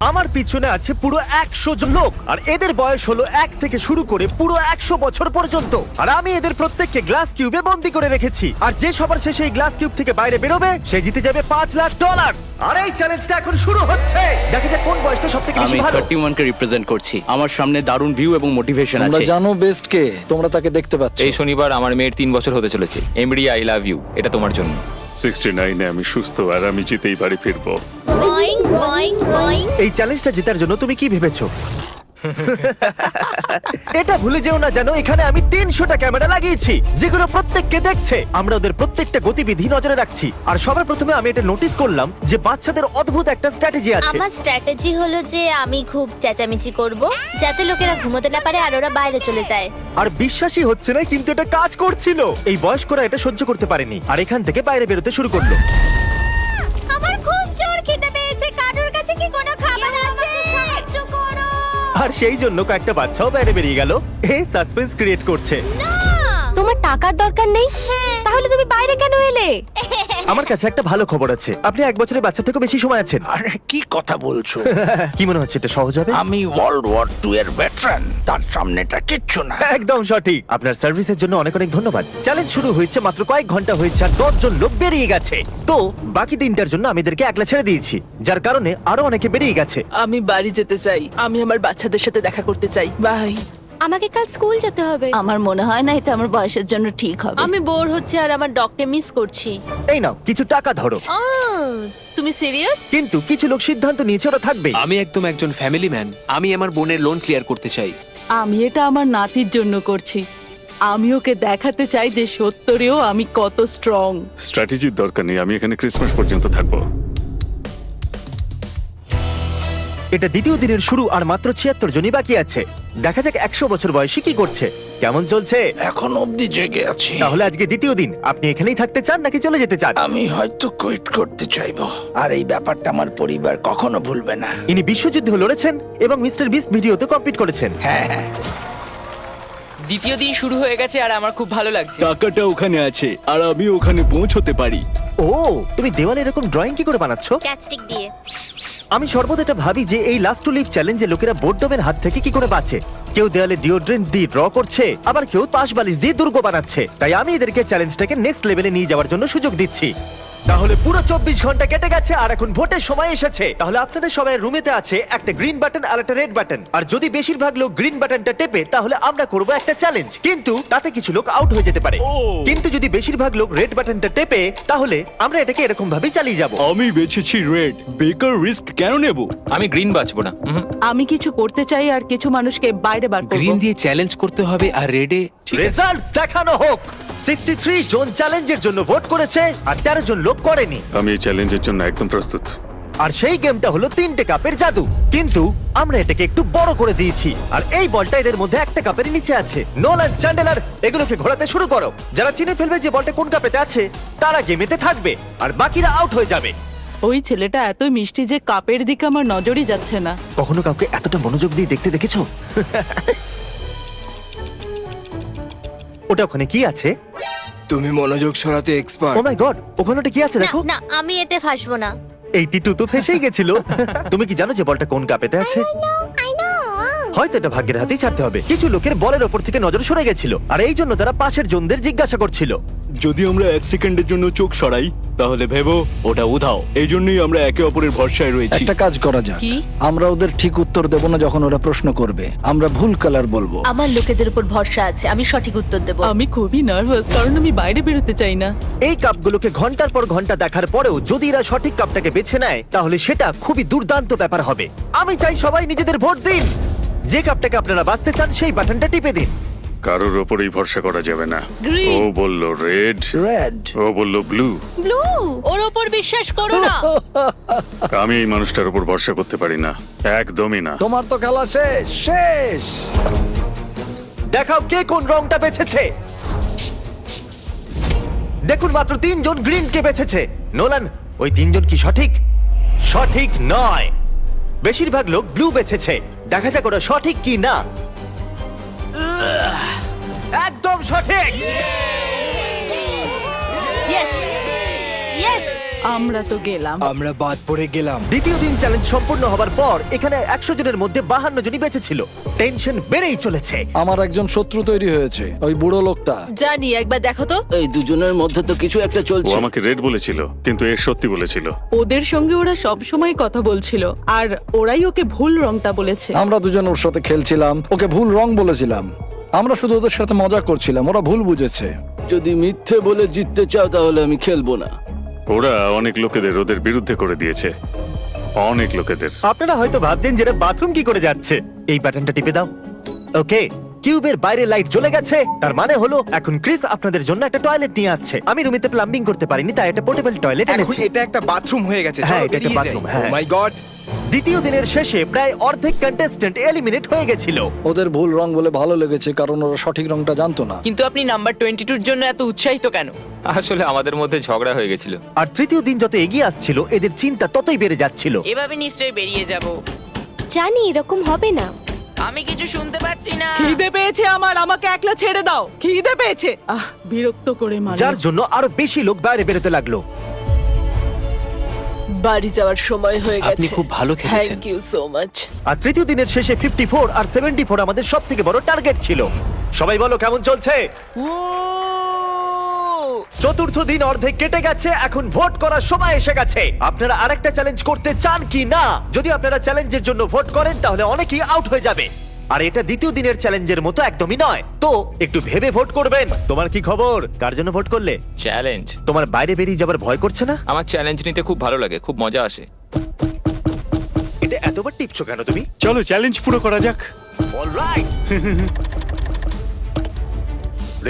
আমার পিছনে আছে পুরো 100 জন লোক, আর এদের বয়স হলো 1 থেকে শুরু করে পুরো 100 বছর পর্যন্ত। আর আমি এদের প্রত্যেককে গ্লাস কিউবে বন্দি করে রেখেছি, আর যে সবার শেষে এই গ্লাস কিউব থেকে বাইরে বেরোবে সে জিতে যাবে $5,00,000। আর এই চ্যালেঞ্জটা এখন শুরু হচ্ছে। দেখা যাক কোন বয়সটা সবথেকে বেশি আমি ভালো। 31 কে রিপ্রেজেন্ট করছি। আমার সামনে দারুণ ভিউ এবং মোটিভেশন তোমরা আছে। জানো বেস্ট কে, তোমরা তাকে দেখতে পাচ্ছ। এই শনিবার আমার মেয়ের 3 বছর হতে চলেছে। এমরি আই লাভ ইউ, এটা তোমার জন্য। 69-এ আমি সুস্থ আর আমি জিতেই বাড়ি ফিরবো। Boeing Boeing Boeing. এই চ্যালেঞ্জটা জেতার জন্য তুমি কি ভেবেছো? এটা ভুলে যেও না, জানো এখানে আমি 300টা ক্যামেরা লাগিয়েছি যেগুলো প্রত্যেককে দেখছে। আমরা ওদের প্রত্যেকটা গতিবিধি নজরে রাখছি। আর সবার প্রথমে আমি এটা নোটিস করলাম যে বাচ্চাদের অদ্ভুত একটা স্ট্র্যাটেজি আছে। আমার স্ট্র্যাটেজি হলো যে আমি খুব চেঁচামেচি করব যাতে লোকেরা ঘুমোতে না পারে আর ওরা বাইরে চলে যায়। আর বিশ্বাসই হচ্ছে না, কিন্তু এটা কাজ করছিল। এই বয়স্করা এটা সহ্য করতে পারেনি আর এখান থেকে বাইরে বেরোতে শুরু করলো। আমার খুব জোর খিদে পেয়েছে, কারোর কাছে কি কোনো খাবার আছে? সাহায্য করো। আর সেই জন্য কয়েকটা বাচ্চাও বাইরে বেরিয়ে গেল। এই সাসপেন্স ক্রিয়েট করছে। তোমার টাকার দরকার নেই, তাহলে তুমি বাইরে কেন এলে? আমার কাছে একটা ভালো খবর আছে, আপনি 1 বছরের বাচ্চা থেকে বেশি সময় আছেন। আরে কি কথা বলছো? কি মনে হচ্ছে এটা সহজ হবে? আমি ওয়ার্ল্ড ওয়ার 2 এর ভেটারান, তার সামনেটা কিচ্ছু না। একদম সঠিক। আপনার সার্ভিসের জন্য অনেক অনেক ধন্যবাদ। চ্যালেঞ্জ শুরু হয়েছে মাত্র কয়েক ঘন্টা হয়েছে আর 10 জন লোক বেরিয়ে গেছে। তো বাকি দিনটার জন্য আমি এদেরকে একলা ছেড়ে দিয়েছি, যার কারণে আরো অনেকে বেরিয়ে গেছে। আমি বাড়ি যেতে চাই, আমি আমার বাচ্চাদের সাথে দেখা করতে চাই। বাই। আমাকে কাল স্কুল যেতে হবে। আমার মনে হয় না এটা আমার বয়সের জন্য ঠিক হবে। আমি বোর হচ্ছে আর আমার ডগকে মিস করছি। এই নাও কিছু টাকা ধরো। তুমি সিরিয়াস? কিন্তু কিছু লোক সিদ্ধান্ত নিয়েছে ওরা থাকবে। আমি একদম একজন ফ্যামিলি ম্যান। আমি আমার বোনের লোন ক্লিয়ার করতে চাই। আমি এটা আমার নাতির জন্য করছি। আমি ওকে দেখাতে চাই যে সত্যিও আমি কত স্ট্রং। স্ট্র্যাটেজির দরকার নেই, আমি এখানে ক্রিসমাস পর্যন্ত থাকবো। এটা দ্বিতীয় দিনের শুরু আর মাত্র 76 জনই বাকি আছে। দেখা যাক 100 বছর বয়সী কি করছে। কেমন চলছে? এখন অবধি জেগে আছি। তাহলে আজকে দ্বিতীয় দিন, আপনি এখানেই থাকতে চান নাকি চলে যেতে চান? আমি হয়তো কুইট করতে চাইবো, আর এই ব্যাপারটা আমার পরিবার কখনো ভুলবে না। ইনি বিশ্বযুদ্ধে লড়েছেন এবং মিস্টার বিস্ট ভিডিওতে কম্পিট করেছেন। হ্যাঁ, দ্বিতীয় দিন শুরু হয়ে গেছে আর আমার খুব ভালো লাগছে। টাকাটা ওখানে আছে আর আমি ওখানে পৌঁছতে পারি। ও, তুমি দেওয়ালে এরকম ড্রয়িং কি করে বানাচ্ছো? ক্যাচস্টিক দিয়ে। আমি সর্বদা এটা ভাবি যে এই লাস্ট টু লিভ চ্যালেঞ্জে লোকেরা বোর্ডডমের হাত থেকে কি করে বাঁচে। কেউ দেওয়ালে ডিওড্রেন্ট দিয়ে ড্র করছে, আবার কেউ পাশ বালিশ দিয়ে দুর্গ বানাচ্ছে। তাই আমি এদেরকে চ্যালেঞ্জটাকে নেক্সট লেভেলে নিয়ে যাওয়ার জন্য সুযোগ দিচ্ছি। তাহলে পুরো 24 ঘন্টা কেটে গেছে আর এখন ভোটের সময় এসেছে। তাহলে আপনাদের সবাই রুমেতে আছে একটা গ্রিন বাটন আর একটা রেড বাটন, আর যদি বেশিরভাগ লোক গ্রিন বাটনটা টেপে তাহলে আমরা করব একটা চ্যালেঞ্জ, কিন্তু তাতে কিছু লোক আউট হয়ে যেতে পারে। কিন্তু যদি বেশিরভাগ লোক রেড বাটনটা টেপে তাহলে আমরা এটাকে এরকম ভাবে চালিয়ে যাব। আমি বেছেছি রেড। বেকার রিস্ক কেন নেব? আমি গ্রিন বাঁচবো না। আমি কিছু করতে চাই আর কিছু মানুষকে বাইরে বার করব। গ্রিন দিয়ে চ্যালেঞ্জ করতে হবে আর রেডে রেজাল্টস দেখানো হোক। 63 জন চ্যালেঞ্জের জন্য ভোট করেছে আর 13 জন লোক করেনি। আমি এই চ্যালেঞ্জের জন্য একদম প্রস্তুত। আর সেই গেমটা হলো 3টে কাপের জাদু, কিন্তু আমরা এটাকে একটু বড় করে দিয়েছি। আর এই বলটা এদের মধ্যে একটা কাপের নিচে আছে। নোলান, চ্যান্ডেলার, এগুলোকে ঘোরাতে শুরু করো। যারা চিনে ফেলবে যে বলটা কোন কাপেতে আছে তারা গেমেতে থাকবে আর বাকিরা আউট হয়ে যাবে। ওই ছেলেটা এত মিষ্টি যে কাপের দিকে আমার নজরই যাচ্ছে না। কখনো কাউকে এতটা মনোযোগ দিয়ে দেখতে দেখেছো? ওটা ওখানে কি আছে? তুমি মনোযোগ সরাতে এক্সপার্ট। ও মাই গড, ওখানে ওটা কি আছে না দেখো। না, আমি এতে ফাঁসবো না। এই টিটু তো ফেসেই গেছিল। তুমি কি জানো যে বলটা কোন কাপেতে আছে? I know. হয়তো এটা ভাগ্যের হাতেই ছাড়তে হবে। কিছু লোকের বলের ওপর থেকে নজর সরে গেছিল আর এই জন্য তারা পাশের জনদের জিজ্ঞাসা করছিল। যদি আমরা 1 সেকেন্ডের জন্য চোখ সরাই তাহলে ভেবো ওটা উধাও। এই জন্যই আমরা একে অপরের ভরসায় রয়েছি। একটা কাজ করা যাক, কি? আমরা ওদের ঠিক উত্তর দেব না যখন ওরা প্রশ্ন করবে। আমরা ভুল কালার বলবো। আমার লোকেদের উপর ভরসা আছে, আমি সঠিক উত্তর দেব। আমি খুবই নার্ভাস কারণ আমি বাইরে বেরোতে চাই না। এই কাপগুলোকে ঘন্টার পর ঘন্টা দেখার পরেও যদি এরা সঠিক কাপটাকে বেছে নেয় তাহলে সেটা খুবই দুর্দান্ত ব্যাপার হবে। আমি চাই সবাই নিজেদের ভোট দিন। যে কাপটাকে আপনারা বাঁচতে চান সেই বাটনটা টিপে দিন। কারোর ওপরেই ভরসা করা যাবে না। ও বলল রেড, রেড। ও বলল ব্লু। ব্লু, ওর ওপর বিশ্বাস করো না। আমি এই মানুষটার উপর ভরসা করতে পারি না, একদমই না। তোমার তো খেলা শেষ শেষ। দেখাও কে কোন রংটা বেছেছে। দেখুন মাত্র 3 জন গ্রিন কে বেছেছে। নোলান, ওই 3 জন কি সঠিক? সঠিক নয়। বেশিরভাগ লোক ব্লু বেছেছে। দেখা যাক ওরা সঠিক কি না। একদম সঠিক। Yes yes. আমরা তো গেলাম। আমরা বাদ পড়ে গেলাম। দ্বিতীয় দিন চ্যালেঞ্জ সম্পূর্ণ হবার পর এখানে 100 জনের মধ্যে 52 জনই বেঁচে ছিল। টেনশন বেড়েই চলেছে। আমার একজন শত্রু তৈরি হয়েছে, ওই বুড়ো লোকটা। জানি, একবার দেখো তো। এই দুজনের মধ্যে তো কিছু একটা ও চলছে। আমাকে রেড বলেছিল, কিন্তু এর সত্যি বলেছিল। ওদের সঙ্গে ওরা সব সময় কথা বলছিল আর ওরাই ওকে ভুল রংটা বলেছে। আমরা দুজন ওর সাথে খেলছিলাম, ওকে ভুল রং বলেছিলাম। আমরা শুধু ওদের সাথে মজা করছিলাম, ওরা ভুল বুঝেছে। যদি মিথ্যে বলে জিততে চাও তাহলে আমি খেলবো না। ওরা অনেক লোকেদের ওদের বিরুদ্ধে করে দিয়েছে, অনেক লোকেদের। আপনারা হয়তো ভাবছেন যে এরা বাথরুম কি করে যাচ্ছে। এই বাটনটা টিপে দাও। ওকে, কিউবের বাইরে লাইট জ্বলে গেছে, তার মানে হলো এখন ক্রিস আপনাদের জন্য একটা টয়লেট নিয়ে আসছে। আমি রুমেতে প্লাম্বিং করতে পারিনি, তাই একটা পোর্টেবল টয়লেট এখন এনেছি। এটা একটা বাথরুম হয়ে গেছে। হ্যাঁ, চলো এটা একটা বেরিয়ে যাই। বাথরুম, হ্যাঁ। Oh my God! দ্বিতীয় দিনের শেষে প্রায় অর্ধেক কন্টেস্ট্যান্ট এলিমিনেট হয়ে গেছিল। ওদের ভুল রং বলে ভালো লেগেছে, কারণ ওরা সঠিক রংটা জানতো না। কিন্তু আপনি নাম্বার 22 এর জন্য এত উৎসাহিত কেন? আসলে আমাদের মধ্যে ঝগড়া হয়ে গেছিল। আর তৃতীয় দিন যত এগিয়ে আসছিল এদের চিন্তা ততই বেড়ে যাচ্ছিল। এভাবে নিশ্চয়ই বেরিয়ে যাব। জানি এরকম হবে না। আমি কিছু শুনতে পাচ্ছি না। খিদে পেয়েছে আমার, আমাকে একলা ছেড়ে দাও। খিদে পেয়েছে। বিরক্ত করে মানে। যার জন্য আরো বেশি লোক বাইরে বেরোতে লাগলো। বাড়ি যাওয়ার সময় হয়ে গেছে। আপনি খুব ভালো খেলেছেন। Thank you so much. আর তৃতীয় দিনের শেষে 54 আর 74 আমাদের সব থেকে বড় টার্গেট ছিল। সবাই বলো কেমন চলছে? চতুর্থ দিন অর্ধেক কেটে গেছে, এখন ভোট করার সময় এসে গেছে। আপনারা আরেকটা চ্যালেঞ্জ করতে চান কি না? যদি আপনারা চ্যালেঞ্জের জন্য ভোট করেন তাহলে অনেকেই আউট হয়ে যাবে। আর এটা দ্বিতীয় দিনের চ্যালেঞ্জের মতো একদমই নয়, তো একটু ভেবে ভোট করবেন। তোমার কি খবর? কার জন্য ভোট করলে? চ্যালেঞ্জ? তোমার বাইরে বেরিয়ে যাবার ভয় করছে না? আমার চ্যালেঞ্জ নিতে খুব ভালো লাগে, খুব মজা আসে। এটা এতবার টিপছো কেন তুমি? চলো চ্যালেঞ্জ পুরো করা যাক। অলরাইট।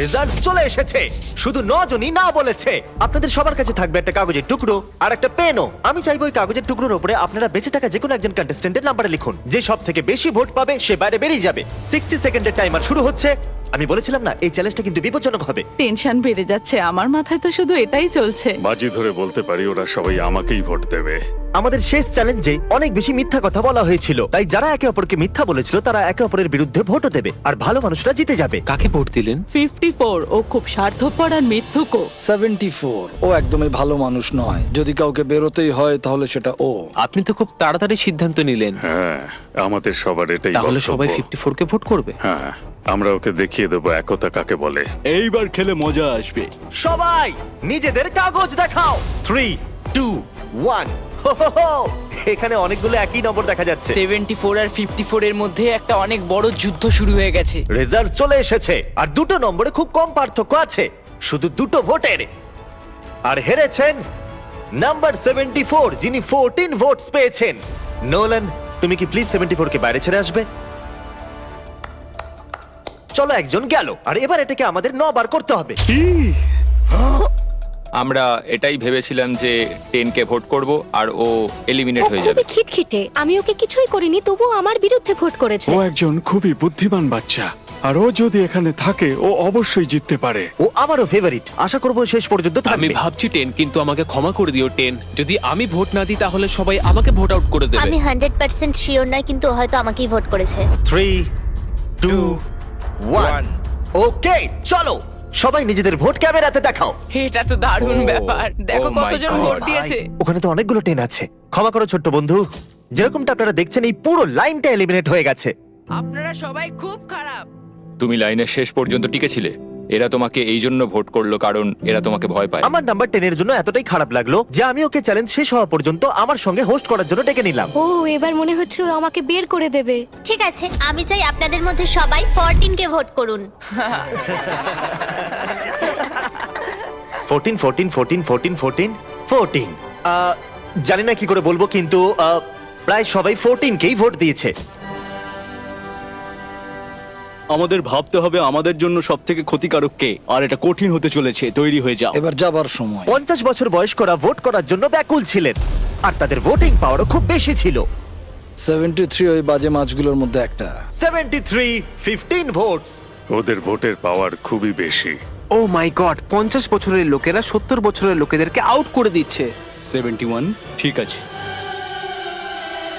রেজাল্ট চলে এসেছে। শুধু 9 জনই না বলেছে। আপনাদের সবার কাছে থাকবে একটা কাগজের টুকরো আর একটা পেনও। আমি চাইবো ওই কাগজের টুকরোর উপরে আপনারা বেঁচে থাকা যে কোনো একজন কন্টেস্ট্যান্টের নাম্বার লিখুন। যে সব থেকে বেশি ভোট পাবে সে বাইরে বেরিয়ে যাবে। 60 সেকেন্ডের টাইমার শুরু হচ্ছে। আমি বলেছিলাম না এই চ্যালেঞ্জটা কিন্তু বিপজ্জনক হবে। টেনশন বেড়ে যাচ্ছে, আমার মাথায় তো শুধু এটাই চলছে। বাজি ধরে বলতে পারি ওরা সবাই আমাকেই ভোট দেবে। আমাদের শেষ চ্যালেঞ্জে অনেক বেশি মিথ্যা কথা বলা হয়েছিল, তাই যারা একে অপরকে মিথ্যা বলেছিল তারা একে অপরের বিরুদ্ধে ভোটও দেবে আর ভালো মানুষরা জিতে যাবে। কাকে ভোট দিলেন? 54 ও খুব স্বার্থপর আর মিথ্যুকও। 74 ও একদমই ভালো মানুষ নয়। যদি কাউকে বেরোতেই হয় তাহলে সেটা ও। আপনি তো খুব তাড়াতাড়ি সিদ্ধান্ত নিলেন। হ্যাঁ, আমাদের সবার এটাই তাহলে বক্তব্য। সবাই 54 কে ভোট করবে? হ্যাঁ, আমরা ওকে দেখিয়ে দেবো একতা কাকে বলে। এইবার খেলে মজা আসবে। সবাই নিজেদের কাগজ দেখাও। 3, 2, 1। এখানে অনেকগুলো একই নম্বর দেখা যাচ্ছে। 74 আর 54 এর মধ্যে একটা অনেক বড় যুদ্ধ শুরু হয়ে গেছে। রেজাল্ট চলে এসেছে আর দুটো নম্বরে খুব কম পার্থক্য আছে, শুধু দুটো ভোটের। আর হেরেছেন নাম্বার 74, যিনি 14 ভোটস পেয়েছেন। নোলান, তুমি কি প্লিজ 74 কে বাইরে ছেড়ে আসবে? চলো, একজন গেল। আর এবার এটাকে আমাদের 9 বার করতে হবে। আমরা এটাই ভেবেছিলাম যে 10 কে ভোট করব আর ও এলিমিনেট ও হয়ে যাবে। খুবই খিটখিটে। আমি ওকে কিছুই করিনি, তবুও আমার বিরুদ্ধে ভোট করেছে। ও একজন খুবই বুদ্ধিমান বাচ্চা, আর ও যদি এখানে থাকে ও অবশ্যই জিততে পারে। ও আমারও ফেভারিট। আশা করবো শেষ পর্যন্ত আমি থাকবে। ভাবছি 10, কিন্তু আমাকে ক্ষমা করে দিও 10। যদি আমি ভোট না দিই তাহলে সবাই আমাকে ভোট আউট করে দেবে। আমি 100% শিওর নয়, কিন্তু ও হয়তো আমাকেই ভোট করেছে। 3, 2, 1। ওকে, চলো সবাই নিজেদের ভোট ক্যামেরাতে দেখাও। এটা তো দারুণ ব্যাপার। দেখো কতজন ভোট দিয়েছে। ওখানে তো অনেকগুলো 10 আছে। ক্ষমা করো ছোট্ট বন্ধু, যেরকমটা আপনারা দেখছেন এই পুরো লাইনটা এলিমিনেট হয়ে গেছে। আপনারা সবাই খুব খারাপ। তুমি লাইনের শেষ পর্যন্ত টিকেছিলে। এরা তোমাকে এই জন্য ভোট করলো কারণ এরা তোমাকে ভয় পায়। আমার নাম্বার 10 এর জন্য এতটাই খারাপ লাগলো যে আমি ওকে চ্যালেঞ্জ শেষ হওয়া পর্যন্ত আমার সঙ্গে হোস্ট করার জন্য ডেকে নিলাম। ও এবার মনে হচ্ছে ও আমাকে বের করে দেবে। ঠিক আছে, আমি চাই আপনাদের মধ্যে সবাই 14 কে ভোট করুন। 14, 14, 14, 14, 14, 14। জানি না কি করে বলবো, কিন্তু প্রায় সবাই 14 কেই ভোট দিয়েছে। আমাদের ভাবতে হবে আমাদের জন্য সব থেকে ক্ষতিকারক কে, আর এটা কঠিন হতে চলেছে। তৈরি হয়ে যাও। এবার যাবার সময়। 50 বছর বয়স্করা ভোট করার জন্য ব্যাকুল ছিলেন আর তাদের ভোটিং পাওয়ারও খুব বেশি ছিল। 73 ওই বাজে মাছগুলোর মধ্যে একটা। 73, 15 ভোটস। ওদের ভোটের পাওয়ার খুবই বেশি। ও মাই গড, 50 বছরের লোকেরা 70 বছরের লোকেদেরকে আউট করে দিচ্ছে। 71, ঠিক আছে।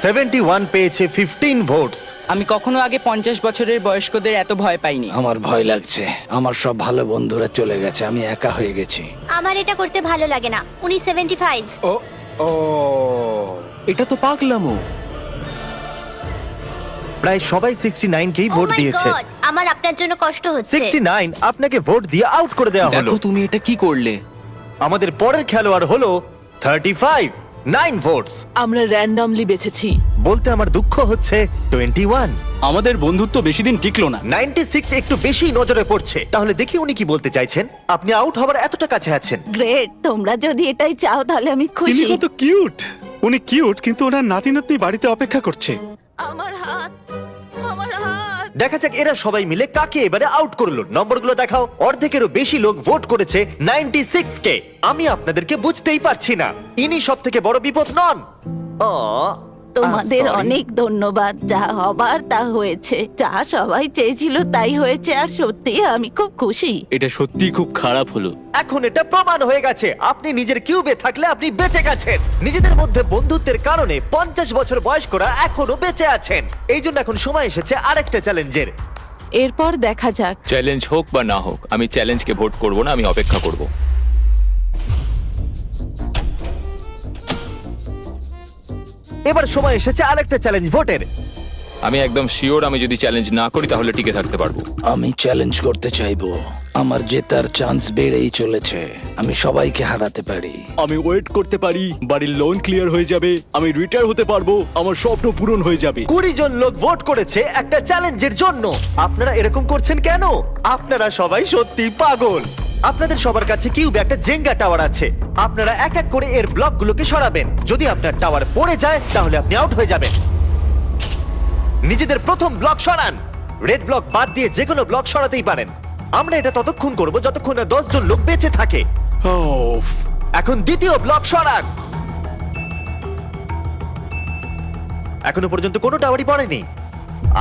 71 পেয়েছে 15 ভোটস। আমি কখনো আগে 50 বছরের বয়স্কদের এত ভয় পাইনি। আমার ভয় লাগছে, আমার সব ভালো বন্ধুরা চলে গেছে, আমি একা হয়ে গেছি। আমার এটা করতে ভালো লাগে না। উনি 75। ও ও এটা তো পাগলামো। প্রায় সবাই 69 কেই ভোট Oh my দিয়েছে। God, আমার আপনার জন্য কষ্ট হচ্ছে। 69 আপনাকে ভোট দিয়ে আউট করে দেওয়া হলো। দেখো তুমি এটা কি করলে। আমাদের পরের খেলোয়াড় হলো 35, 9 ভোটস। আমরা র্যান্ডমলি বেছেছি। বলতে আমার দুঃখ হচ্ছে 21। আমাদের বন্ধুত্ব বেশি দিন টিকলো না। 96 একটু বেশি নজরে পড়ছে। তাহলে দেখি উনি কি বলতে চাইছেন। আপনি আউট হবার এতটা কাছে আছেন। গ্রেট, তোমরা যদি এটাই চাও তাহলে আমি তিনি খুশি। কত কিউট। উনি কিউট, কিন্তু ওনার নাতি নাতনি বাড়িতে অপেক্ষা করছে। আমার হাত, আমার হাত। দেখা যাক এরা সবাই মিলে কাকে এবারে আউট করলো। নম্বরগুলো দেখাও। অর্ধেকেরও বেশি লোক ভোট করেছে 96 কে। আমি আপনাদেরকে বুঝতেই পারছি না, ইনি সব থেকে বড় বিপদ নন। তোমাদের অনেক ধন্যবাদ। যা হবার তা হয়েছে, যা সবাই চেয়েছিল তাই হয়েছে, আর সত্যি আমি খুব খুশি। এটা সত্যি খুব খারাপ হলো। এখন এটা প্রমাণ হয়ে গেছে, আপনি নিজের কিউবে থাকলে আপনি বেঁচে গেছেন। নিজেদের মধ্যে বন্ধুত্বের কারণে 50 বছর বয়স্করা এখনো বেঁচে আছেন। এই জন্য এখন সময় এসেছে আরেকটা চ্যালেঞ্জের। এরপর দেখা যাক। চ্যালেঞ্জ হোক বা না হোক, আমি চ্যালেঞ্জকে ভোট করব না, আমি অপেক্ষা করব। এবার সময় এসেছে আরেকটা চ্যালেঞ্জ ভোটের। আমি একদম শিওর আমি যদি চ্যালেঞ্জ না করি তাহলে টিকে থাকতে পারবো। আমি চ্যালেঞ্জ করতে চাইবো। আমার জেতার চান্স বেড়েই চলেছে, আমি সবাইকে হারাতে পারি। আমি ওয়েট করতে পারি, বাড়ির লোন ক্লিয়ার হয়ে যাবে, আমি রিটায়ার হতে পারবো, আমার স্বপ্ন পূরণ হয়ে যাবে। 20 জন লোক ভোট করেছে একটা চ্যালেঞ্জের জন্য। আপনারা এরকম করছেন কেন? আপনারা সবাই সত্যি পাগল। আপনাদের সবার কাছে কিউবে একটা জেঙ্গা টাওয়ার আছে। আপনারা এক এক করে এর ব্লকগুলোকে সরাবেন। যদি আপনার টাওয়ার পড়ে যায় তাহলে আপনি আউট হয়ে যাবেন। নিজেদের প্রথম ব্লক সরান। রেড ব্লক বাদ দিয়ে যে কোনো ব্লক সরাতেই পারেন। আমরা এটা ততক্ষণ করব যতক্ষণ না 10 জন লোক বেঁচে থাকে। এখন দ্বিতীয় ব্লক সরান। এখনো পর্যন্ত কোনো টাওয়ারই পড়েনি।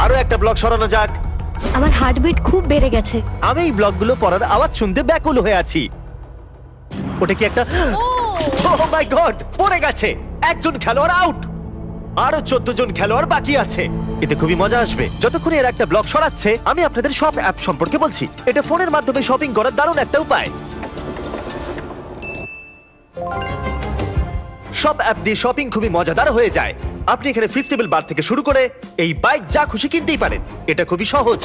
আরো একটা ব্লক সরানো যাক। আমার হার্টবিট খুব বেড়ে গেছে। আমি এই ব্লকগুলো পড়ার আওয়াজ শুনতে ব্যাকুল হয়ে আছি। ওটা কি একটা ও মাই গড, পড়ে গেছে। একজন খেলোয়াড় আউট। আরো 14 জন খেলোয়াড় বাকি আছে। এতে খুবই মজা আসবে। যতক্ষণ এর একটা ব্লক সরাচ্ছে আমি আপনাদের সব অ্যাপ সম্পর্কে বলছি। এটা ফোনের মাধ্যমে শপিং করার দারুণ একটা উপায়। সব অ্যাপ দিয়ে শপিং খুবই মজাদার হয়ে যায়। আপনি এখানে ফেস্টিভ্যাল বার থেকে শুরু করে এই বাইক যা খুশি কিনতেই পারেন। এটা খুবই সহজ।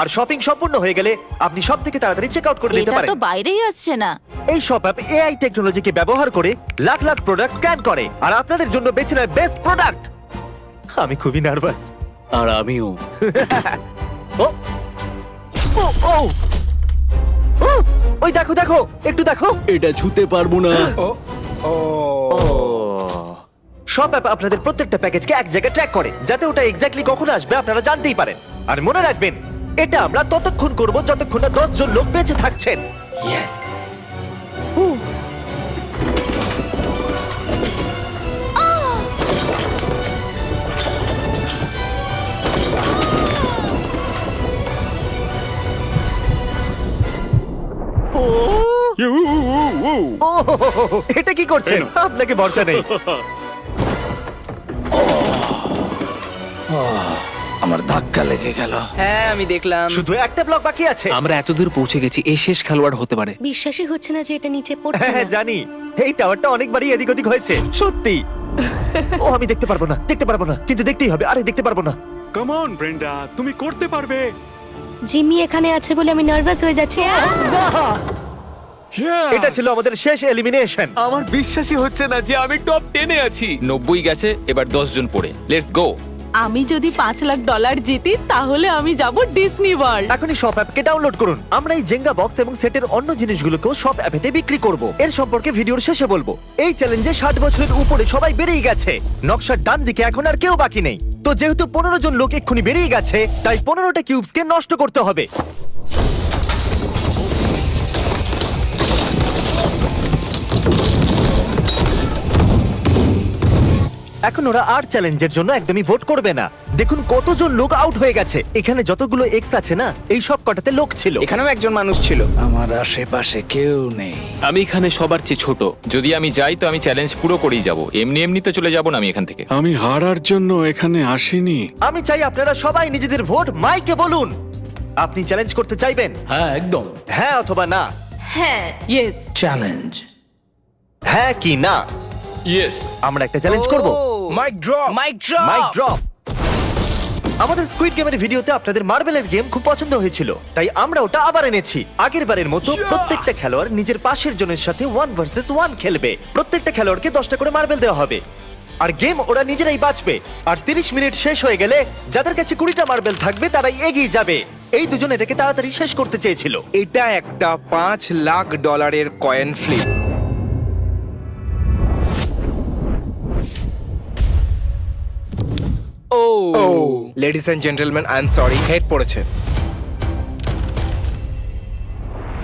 আর শপিং সম্পূর্ণ হয়ে গেলে আপনি সব থেকে তাড়াতাড়ি চেক আউট করে নিতে এটা পারেন। তো বাইরেই আসছে না। এই সব অ্যাপ এআই টেকনোলজিকে ব্যবহার করে লাখ লাখ প্রোডাক্ট স্ক্যান করে আর আপনাদের জন্য বেছে নেয় বেস্ট প্রোডাক্ট। আমি খুবই নার্ভাস। আর আমিও। ও ও ও ও, ওই দেখো দেখো, একটু দেখো। এটা ছুতে পারবো না। সব অ্যাপ আপনাদের প্রত্যেকটা প্যাকেজকে এক জায়গায় ট্র্যাক করে, যাতে ওটা এক্স্যাক্টলি কখন আসবে আপনারা জানতেই পারেন। আর মনে রাখবেন, এটা আমরা ততক্ষণ করব যতক্ষণ না 10 জন লোক বেঁচে থাকছেন। ও ও, এটা কি করছেন? আপনাকে ভরসা নেই। আমার ধাক্কা লেগে গেল। হ্যাঁ আমি দেখলাম। শুধু একটা ব্লক বাকি আছে। আমরা এতদূর পৌঁছে গেছি, এই শেষ খেলোয়াড় হতে পারে। বিশ্বাসই হচ্ছে না যে এটা নিচে পড়ছে হ্যাঁ না। জানি, এই টাওয়ারটা অনেকবারই এদিক ওদিক হয়েছে সত্যি। ও আমি দেখতে পারবো না, দেখতে পারবো না, কিন্তু দেখতেই হবে। আরে দেখতে পারবো না। কাম অন ব্রেন্ডা, তুমি করতে পারবে। জিমি এখানে আছে বলে আমি নার্ভাস হয়ে যাচ্ছি। এটা ছিল আমাদের শেষ এলিমিনেশন। আমার বিশ্বাসই হচ্ছে না যে আমি টপ 10 এ আছি। 90 গেছে, এবার 10 জন পড়ে। Let's go. আমি যদি $5 লাখ জিতি তাহলে আমি যাব ডিজনি ওয়ার্ল্ড। এখনই সব অ্যাপকে ডাউনলোড করুন। আমরা এই জেঙ্গা বক্স এবং সেটের অন্য জিনিসগুলোকেও সব অ্যাপেতে বিক্রি করব। এর সম্পর্কে ভিডিওর শেষে বলবো। এই চ্যালেঞ্জে 60 বছরের উপরে সবাই বেরিয়ে গেছে। নকশার ডান দিকে এখন আর কেউ বাকি নেই। তো যেহেতু 15 জন লোক এক্ষুনি বেরিয়ে গেছে, তাই 15টা কিউবসকে নষ্ট করতে হবে। এখন ওরা আর চ্যালেঞ্জের জন্য একদমই ভোট করবে না। দেখুন কতজন লোক আউট হয়ে গেছে। এখানে যতগুলো এক্স আছে না, এই সব কটাতে লোক ছিল। এখানেও একজন মানুষ ছিল। আমার আশেপাশে কেউ নেই। আমি এখানে সবার চেয়ে ছোট। যদি আমি যাই তো আমি চ্যালেঞ্জ পুরো করেই যাব, এমনি এমনি তো চলে যাব না আমি এখান থেকে। আমি হারার জন্য এখানে আসিনি। আমি চাই আপনারা সবাই নিজেদের ভোট মাইকে বলুন। আপনি চ্যালেঞ্জ করতে চাইবেন? হ্যাঁ একদম। হ্যাঁ অথবা না। হ্যাঁ। ইয়েস। চ্যালেঞ্জ। হ্যাঁ কি না? ইয়েস। আমরা একটা চ্যালেঞ্জ করব। Mic drop. Mic drop. Mic drop. আমাদের স্কুইড গেমের ভিডিওতে আপনাদের মার্বেলের গেম খুব পছন্দ হয়েছিল, তাই আমরা ওটা আবার এনেছি। আগের বারের মতো প্রত্যেকটা খেলোয়াড় নিজের পাশের জনের সাথে 1 ভার্সেস 1 খেলবে। প্রত্যেকটা খেলোয়াড়কে 10টা করে মার্বেল দেওয়া হবে, আর গেম ওরা নিজেরাই বাঁচবে। আর 30 মিনিট শেষ হয়ে গেলে যাদের কাছে 20টা মার্বেল থাকবে তারাই এগিয়ে যাবে। এই দুজন এটাকে তাড়াতাড়ি শেষ করতে চেয়েছিল। এটা একটা $5 lakh coin flip. Oh ladies and gentleman, I am sorry, head পড়েছে।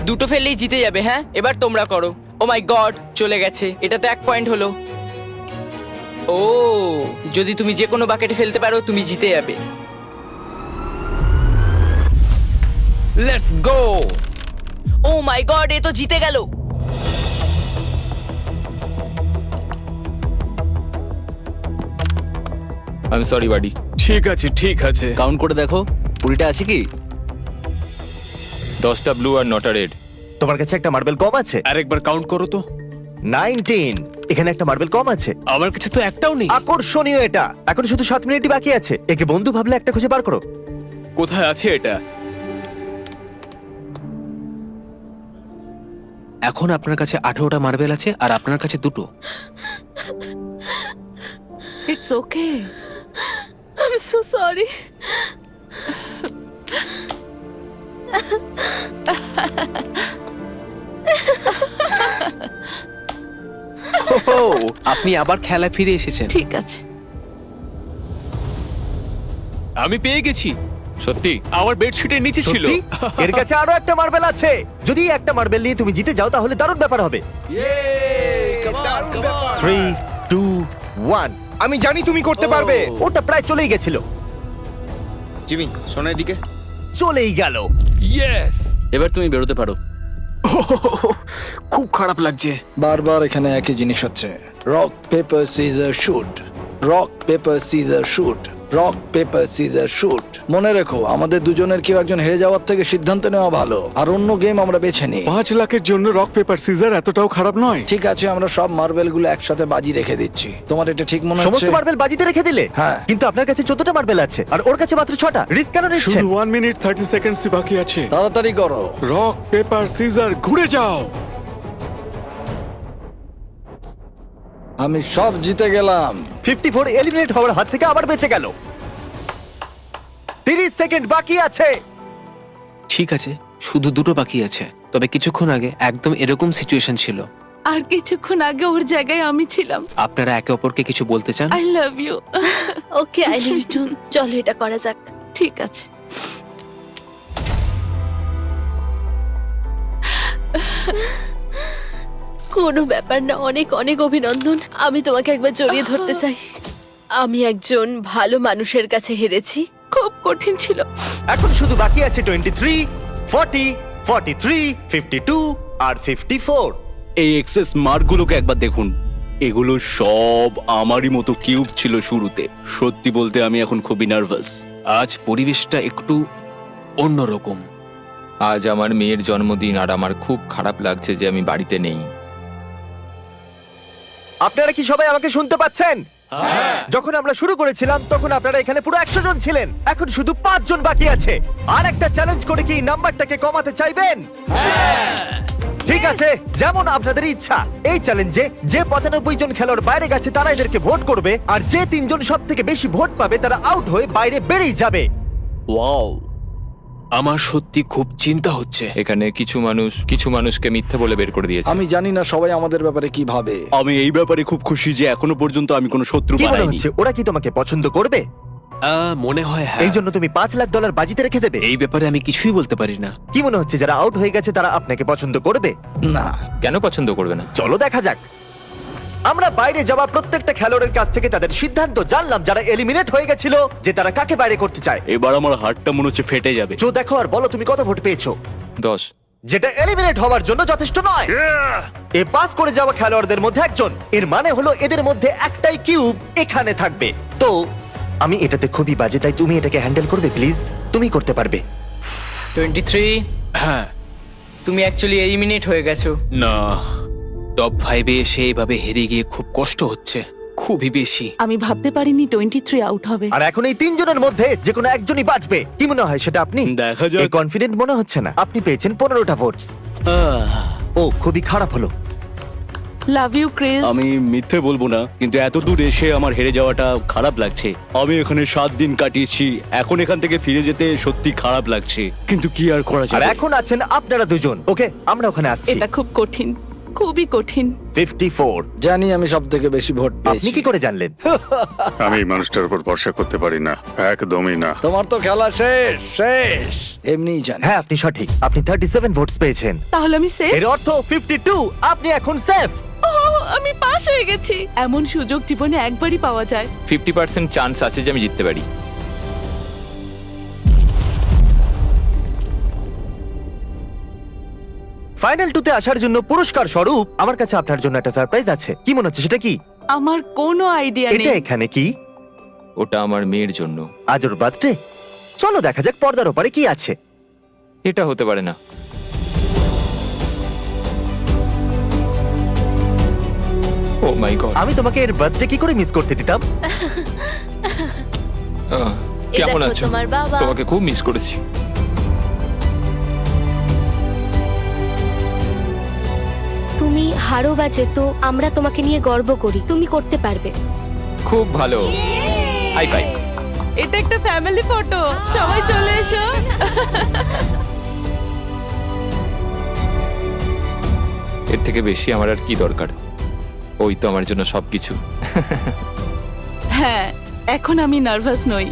দুটো ফেললেই জিতে যাবে। হ্যাঁ, এবার তোমরা করো। ও মাই গড, চলে গেছে। এটা তো 1 পয়েন্ট হলো। ও, যদি তুমি যে কোনো বাকেটে ফেলতে পারো তুমি জিতে যাবে। Let's go. O my god, এ তো জিতে গেল। I am sorry buddy. ঠিক আছে ঠিক আছে। কাউন্ট করে দেখো 20টা আছে কি? 10টা ব্লু আর 9টা রেড। তোমার কাছে একটা মার্বেল কম আছে। আরেকবার কাউন্ট করো তো। 19। এখানে একটা মার্বেল কম আছে। আমার কাছে তো একটাও নেই। আকর্ষণীয় এটা। এখন শুধু 7 মিনিটই বাকি আছে। একে বন্ধু ভাবলে একটা খুঁজে বার করো। কোথায় আছে এটা? এখন আপনার কাছে 18টা মার্বেল আছে আর আপনার কাছে 2টো। It's okay. I am so sorry. আপনি আবার খেলা ফিরে এসেছেন। ঠিক আছে। আমি পেয়ে গেছি। সত্যি? আমার বেডশিটের নিচে ছিল। সত্যি? এর কাছে আরো একটা মার্বেল আছে। যদি একটা মার্বেল নিয়ে তুমি জিতে যাও তাহলে দারুণ ব্যাপার হবে। 3, 2, 1। আমি জানি তুমি করতে পারবে। ওটা প্রায় চলেই গেছিল। জিমি, সোনার দিকে। চলেই গেল। ইয়েস। এবার তুমি বেরোতে পারো। খুব খারাপ লাগছে। বারবার এখানে একই জিনিস হচ্ছে। Rock paper scissor shoot, rock paper scissor shoot, rock paper scissor shoot. মনে রেখো, আমাদের দুজনের কেউ একজন হেরে যাওয়ার থেকে সিদ্ধান্ত নেওয়া ভালো, আর অন্য গেম আমরা বেছে নিই। 5 লাখের জন্য রক পেপার সিজার এতটাও খারাপ নয়। ঠিক আছে, আমরা সব মার্বেল গুলো একসাথে বাজি রেখে দিচ্ছি। তোমার এটা ঠিক মনে সমস্ত হচ্ছে? মার্বেল বাজিতে রেখে দিলে? হ্যাঁ। কিন্তু আপনার কাছে 14টা মার্বেল আছে আর ওর কাছে মাত্র 6টা। রিস্ক কেন নিচ্ছেন? শুধু 1 মিনিট 30 সেকেন্ডস বাকি আছে। তাড়াতাড়ি করো। রক পেপার সিজার ঘুরে যাও। আমি সব জিতে গেলাম। 54 এলিমিনেট হওয়ার হাত থেকে আবার বেঁচে গেল। 30 সেকেন্ড বাকি আছে। ঠিক আছে, শুধু 2টো বাকি আছে। তবে কিছুক্ষণ আগে একদম এরকম সিচুয়েশন ছিল। আর কিছুক্ষণ আগে ওর জায়গায় আমি ছিলাম। আপনারা একে অপরকে কিছু বলতে চান? I love you. Okay, I love you too. চলো এটা করা যাক। ঠিক আছে। কোনো ব্যাপার না, অনেক অনেক অভিনন্দন। আমি তোমাকে একবার জড়িয়ে ধরতে চাই। আমি একজন ভালো মানুষের কাছে হেরেছি। খুব কঠিন ছিল। এখন শুধু বাকি আছে 23, 40, 43, 52 আর 54। এই এক্সেস মার্কগুলোকে একবার দেখুন। এগুলো সব আমারই মতো কিউব ছিল শুরুতে। সত্যি বলতে আমি এখন খুবই নার্ভাস। আজ পরিবেশটা একটু অন্যরকম। আজ আমার মেয়ের জন্মদিন আর আমার খুব খারাপ লাগছে যে আমি বাড়িতে নেই। আপনারা কি সবাই আমাকে শুনতে পাচ্ছেন? যখন আমরা শুরু করেছিলাম তখন আপনারা এখানে পুরো 100 জন ছিলেন। এখন শুধু 5 জন বাকি আছে। আর একটা চ্যালেঞ্জ করে কি নাম্বারটাকে কমাতে চাইবেন? ঠিক আছে, যেমন আপনাদের ইচ্ছা। এই চ্যালেঞ্জে যে 95 জন খেলোয়াড় বাইরে গেছে তারা এদেরকে ভোট করবে, আর যে 3 জন সব থেকে বেশি ভোট পাবে তারা আউট হয়ে বাইরে বেরিয়ে যাবে। ওয়াও, আমার সত্যি খুব চিন্তা হচ্ছে। এখানে কিছু মানুষকে মিথ্যে বলে বের করে দিয়েছে। আমি জানি না সবাই আমাদের ব্যাপারে কি ভাবে। আমি এই ব্যাপারে খুব খুশি যে এখনো পর্যন্ত আমি কোনো শত্রু কি মনে বানাইনি। হচ্ছে ওরা কি তোমাকে পছন্দ করবে? মনে হয় হ্যাঁ। এই জন্য তুমি $5 লাখ বাজিতে রেখে দেবে? এই ব্যাপারে আমি কিছুই বলতে পারি না। কি মনে হচ্ছে যারা আউট হয়ে গেছে তারা আপনাকে পছন্দ করবে? না। কেন পছন্দ করবে না? চলো দেখা যাক। আমরা বাইরে যাওয়া প্রত্যেকটা খেলোয়াড়ের কাছ থেকে তাদের সিদ্ধান্ত জানলাম, যারা এলিমিনেট হয়ে গেছিল, যে তারা কাকে বাইরে করতে চায়। এবার আমার হার্টটা মনে হচ্ছে ফেটে যাবে। জো দেখো আর বলো তুমি কত ভোট পেয়েছো। 10। যেটা এলিমিনেট হওয়ার জন্য যথেষ্ট নয়। এ পাস করে যাওয়া খেলোয়াড়দের মধ্যে একজন, এর মানে হলো এদের মধ্যে একটাই কিউব এখানে থাকবে। তো আমি এটাতে খুবই বাজে, তাই তুমি এটাকে হ্যান্ডেল করবে প্লিজ। তুমি করতে পারবে। 23। হ্যাঁ। তুমি অ্যাকচুয়ালি এলিমিনেট হয়ে গেছো। না, টপ 5 এ এসে এইভাবে হেরে গিয়ে খুব কষ্ট হচ্ছে, খুবই বেশি। আমি ভাবতে পারিনি 23 আউট হবে। আর এখন এই তিনজনের মধ্যে যে কোনো একজনই বাঁচবে। কি মনে হয় সেটা আপনি? দেখা যাক। কনফিডেন্ট মনে হচ্ছে না। আপনি পেয়েছেন 15টা ভোটস। ও খুবই খারাপ হলো। Love you Chris. আমি মিথ্যে বলবো না, কিন্তু এত দূর এসে আমার হেরে যাওয়াটা খারাপ লাগছে। আমি এখানে 7 দিন কাটিয়েছি, এখন এখান থেকে ফিরে যেতে সত্যি খারাপ লাগছে, কিন্তু কি আর করা আর যাবে। এখন আছেন আপনারা দুজন। ওকে, আমরা ওখানে আসছি। এটা খুব কঠিন, খুবই কঠিন। 54। জানি আমি সব থেকে বেশি ভোট আপনি পেয়েছি। কি করে জানলেন? আমি এই মানুষটার উপর ভরসা করতে পারি না, একদমই না। তোমার তো খেলা শেষ শেষ, এমনিই জানি। হ্যাঁ, আপনি সঠিক। আপনি 37 ভোটস পেয়েছেন। তাহলে আমি সেফ। এর অর্থ 52। আপনি এখন সেফ। আমি পাস হয়ে গেছি। এমন সুযোগ জীবনে একবারই পাওয়া যায়। 50% চান্স আছে যে আমি জিততে পারি। ফাইনাল 2 তে আসার জন্য পুরস্কার স্বরূপ আমার কাছে আপনার জন্য একটা সারপ্রাইজ আছে। কি মনে হচ্ছে সেটা কি? আমার কোনো আইডিয়া এটা নেই। এখানে কি? ওটা আমার মেয়ের জন্য। আজ ওর বার্থডে। চলো দেখা যাক পর্দার ওপারে কি আছে। এটা হতে পারে না। ও মাই গড। আমি তোমাকে এর বার্থডে কি করে মিস করতে দিতাম? কেমন দেখো আছো? তোমার বাবা। তোমাকে খুব মিস করেছি। তুমি হারো বা যেত, আমরা তোমাকে নিয়ে গর্ব করি। তুমি করতে পারবে। খুব ভালো। High five. এটা একটা ফ্যামিলি ফটো। সবাই চলে এসো। এর থেকে বেশি আমার আর কি দরকার? ওই তো আমার জন্য সবকিছু। হ্যাঁ, এখন আমি নার্ভাস নই।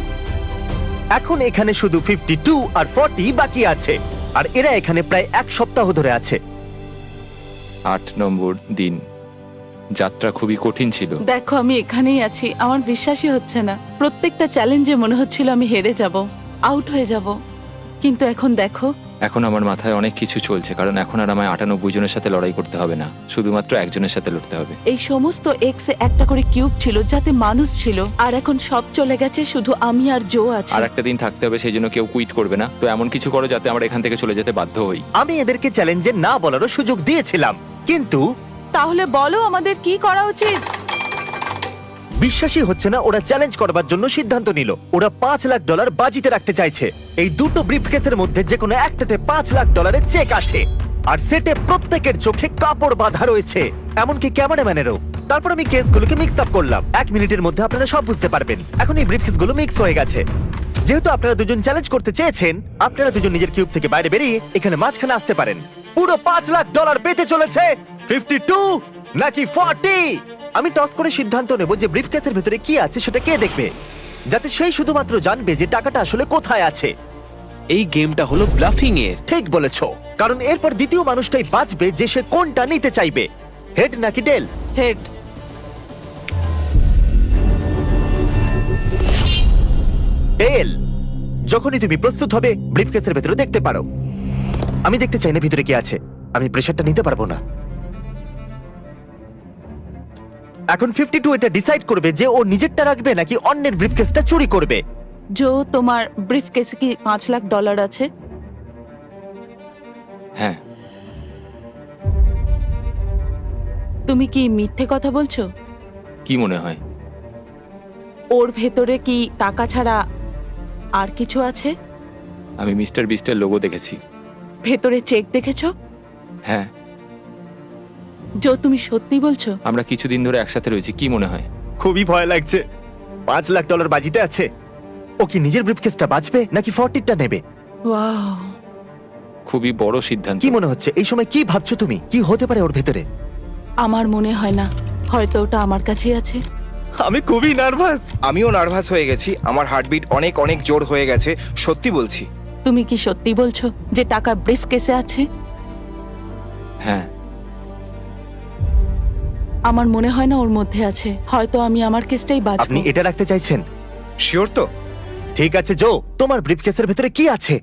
এখন এখানে শুধু 52 আর 40 বাকি আছে। আর এরা এখানে প্রায় 1 সপ্তাহ ধরে আছে। 8 নম্বর দিন। যাত্রা খুবই কঠিন ছিল। দেখো আমি এখানেই আছি, আমার বিশ্বাসই হচ্ছে না। প্রত্যেকটা চ্যালেঞ্জে মনে হচ্ছিল আমি হেরে যাব, আউট হয়ে যাব, কিন্তু এখন দেখো। এখন আমার মাথায় অনেক কিছু চলছে, কারণ এখন আর আমায় 98 জনের সাথে লড়াই করতে হবে না, শুধুমাত্র একজনের সাথে লড়তে হবে। এই সমস্ত এক্সে একটা করে কিউব ছিল যাতে মানুষ ছিল, আর এখন সব চলে গেছে, শুধু আমি আর জো আছি। আর একটা দিন থাকতে হবে, সেই জন্য কেউ কুইট করবে না। তো এমন কিছু করো যাতে আমরা এখান থেকে চলে যেতে বাধ্য হই। আমি এদেরকে চ্যালেঞ্জে না বলারও সুযোগ দিয়েছিলাম, কিন্তু তাহলে বলো আমাদের কি করা উচিত? বিশ্বাসই হচ্ছে না ওরা চ্যালেঞ্জ করবার জন্য সিদ্ধান্ত নিল। ওরা $5 লাখ বাজিতে রাখতে চাইছে। এই দুটো ব্রিফকেসের মধ্যে যে কোনো একটাতে $5 লাখ চেক আছে। আর সেটে প্রত্যেকের চোখে কাপড় বাঁধা রয়েছে, এমনকি ক্যামেরাম্যানেরও। তারপর আমি কেসগুলোকে মিক্স আপ করলাম। 1 মিনিটের মধ্যে আপনারা সব বুঝতে পারবেন। এখন এই ব্রিফকেসগুলো মিক্স হয়ে গেছে। যেহেতু আপনারা দুজন চ্যালেঞ্জ করতে চেয়েছেন, আপনারা দুজন নিজের কিউব থেকে বাইরে বেরিয়ে এখানে মাঝখানে আসতে পারেন। পুরো $5 লাখ পেতে চলেছে 52 নাকি 40। আমি টস করে সিদ্ধান্ত নেব যে ব্রিফকেসের ভেতরে কি আছে সেটা কে দেখবে, যাতে সেই শুধুমাত্র জানবে যে টাকাটা আসলে কোথায় আছে। এই গেমটা হলো ব্লাফিং এর। ঠিক বলেছো, কারণ এরপর দ্বিতীয় মানুষটাই বাঁচবে যে সে কোনটা নিতে চাইবে, হেড নাকি টেল। হেড। টেল। যখনই তুমি প্রস্তুত হবে ব্রিফকেসের ভেতরে দেখতে পারো। আমি দেখতে চাই না ভিতরে কি আছে, আমি প্রেশারটা নিতে পারবো না। এখন 52 এটা ডিসাইড করবে যে ও নিজেরটা রাখবে নাকি অন্যের ব্রিফকেসটা চুরি করবে। জো, তোমার ব্রিফকেসে কি $5 লাখ আছে? হ্যাঁ। তুমি কি মিথ্যে কথা বলছো? কি মনে হয়? ওর ভেতরে কি টাকা ছাড়া আর কিছু আছে? আমি মিস্টার বিস্টের লোগো দেখেছি। ভেতরে চেক দেখেছো? হ্যাঁ। জো, তুমি সত্যি বলছো? আমরা কিছুদিন ধরে একসাথে রয়েছি, কি মনে হয়? খুবই ভয় লাগছে। $5 লাখ বাজিতে আছে। ও কি নিজের ব্রিফকেসটা বাঁচবে নাকি 40টা নেবে? ওয়াও, খুবই বড় সিদ্ধান্ত। কি মনে হচ্ছে এই সময়? কি ভাবছো তুমি? কি হতে পারে ওর ভেতরে? আমার মনে হয় না, হয়তো ওটা আমার কাছেই আছে। আমি খুবই নার্ভাস। আমিও নার্ভাস হয়ে গেছি, আমার হার্টবিট অনেক অনেক জোর হয়ে গেছে, সত্যি বলছি। তুমি কি সত্যি বলছো যে টাকা ব্রিফকেসে আছে? হ্যাঁ। আমার মনে হয় না ওর মধ্যে আছে। হয়তো আমি আমার কেসটাই আপনি বাঁচবো। এটা রাখতে চাইছেন? শিওর তো? ঠিক আছে জো, তোমার ব্রিফকেসের ভেতরে কি আছে?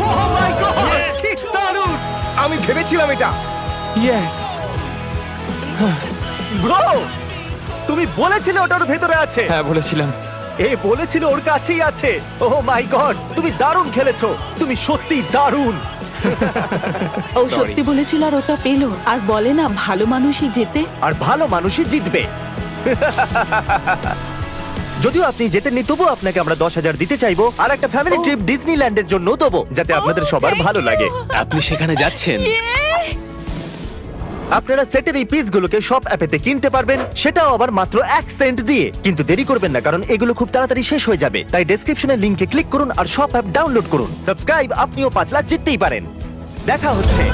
Oh my God! কি দারুণ! আমি ভেবেছিলাম এটা। ইয়েস। ব্রো, তুমি বলেছিলে ওটার ভেতরে আছে। হ্যাঁ বলেছিলাম। এ বলেছিল ওর কাছেই আছে। ওহ মাই গড, তুমি দারুণ খেলেছো, তুমি সত্যি দারুণ। ও সত্যি বলেছিল আর ওটা পেলো। আর বলে না ভালো মানুষই জেতে। আর ভালো মানুষই জিতবে। যদিও আপনি জেতেননি, তবুও আপনাকে আমরা 10,000 দিতে চাইবো আর একটা ফ্যামিলি ট্রিপ ডিজনিল্যান্ডের জন্য দেবো, যাতে আপনাদের সবার ভালো লাগে। আপনি সেখানে যাচ্ছেন? আপনারা সেটের এই পিসগুলোকে শপ অ্যাপেতে কিনতে পারবেন, সেটাও আবার মাত্র 1 সেন্ট দিয়ে। কিন্তু দেরি করবেন না, কারণ এগুলো খুব তাড়াতাড়ি শেষ হয়ে যাবে। তাই ডেসক্রিপশনের লিংকে ক্লিক করুন আর শপ অ্যাপ ডাউনলোড করুন। সাবস্ক্রাইব, আপনিও 5 লাখ জিততেই পারেন। দেখা হচ্ছে।